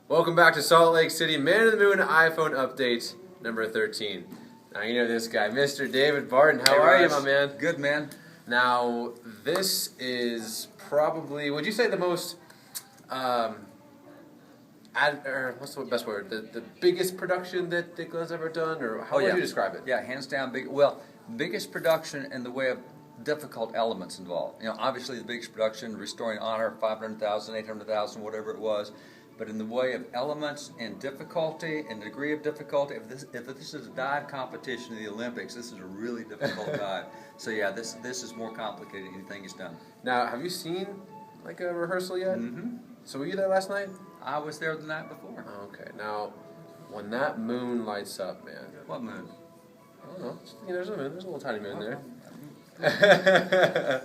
Welcome back to Salt Lake City Man of the Moon iPhone update number 13. Now you know this guy, Mr. David Barton. How are you, my man? Good, man. Now this is probably, would you say the most, what's the best word? The biggest production that Glenn's ever done, or how would you describe it? Yeah, hands down, big. Well, biggest production in the way of difficult elements involved. You know, obviously the biggest production, Restoring Honor, 500,000, 800,000, whatever it was. But in the way of elements and difficulty and degree of difficulty, if this is a dive competition in the Olympics, this is a really difficult dive. So yeah, this is more complicated than anything he's done. Now, have you seen like a rehearsal yet? Mm-hmm. So were you there last night? I was there the night before. Okay. Now, when that moon lights up, man. What moon? I don't know. There's a moon. There's a little tiny moon there.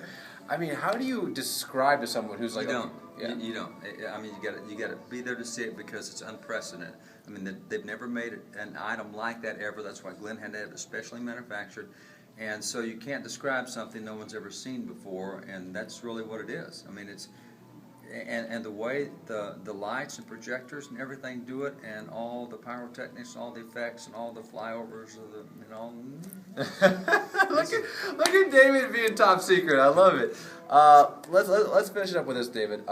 I mean, how do you describe to someone who's like... You don't. Yeah. You don't. I mean, you got to be there to see it because it's unprecedented. I mean, they've never made an item like that ever. That's why Glenn had to have it specially manufactured. And so you can't describe something no one's ever seen before, and that's really what it is. I mean, it's... And the way the lights and projectors and everything do it, and all the pyrotechnics, and all the effects, and all the flyovers of the, you know. look at David being top secret. I love it. Let's finish it up with this, David.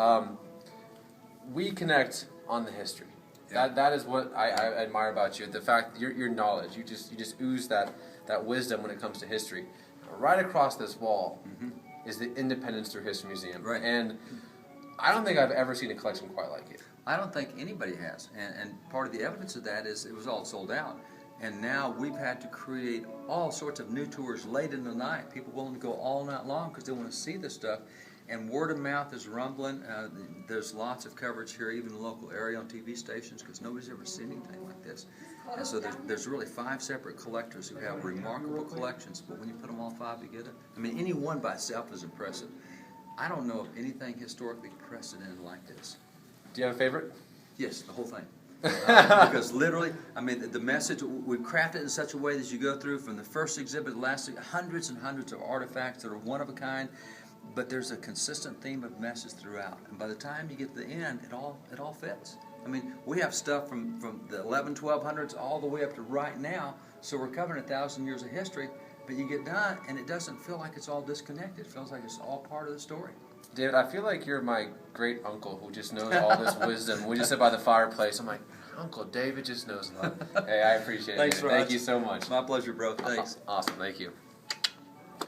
We connect on the history. Yeah. That is what I admire about you. The fact your knowledge. You just ooze that wisdom when it comes to history. Right across this wall is the Independence Through History Museum. Right. And I don't think I've ever seen a collection quite like it. I don't think anybody has, and part of the evidence of that is it was all sold out. And now we've had to create all sorts of new tours late in the night. People willing to go all night long because they want to see this stuff. And word of mouth is rumbling. There's lots of coverage here, even in the local area on TV stations, because nobody's ever seen anything like this. And so there's really 5 separate collectors who have remarkable collections. But when you put them all 5 together, I mean, any one by itself is impressive. I don't know of anything historically precedented like this. Do you have a favorite? Yes, the whole thing. Because literally, I mean, the message, we craft it in such a way that as you go through from the first exhibit to the last, hundreds and hundreds of artifacts that are one of a kind, but there's a consistent theme of message throughout. And by the time you get to the end, it all fits. I mean, we have stuff from the 1200s all the way up to right now, so we're covering 1,000 years of history. But you get done, and it doesn't feel like it's all disconnected. It feels like it's all part of the story. David, I feel like you're my great uncle who just knows all this wisdom. We just sit by the fireplace. I'm like, Uncle David just knows a lot. Hey, I appreciate it. Thanks, Thank you so much. My pleasure, bro. Thanks. Awesome. Thank you.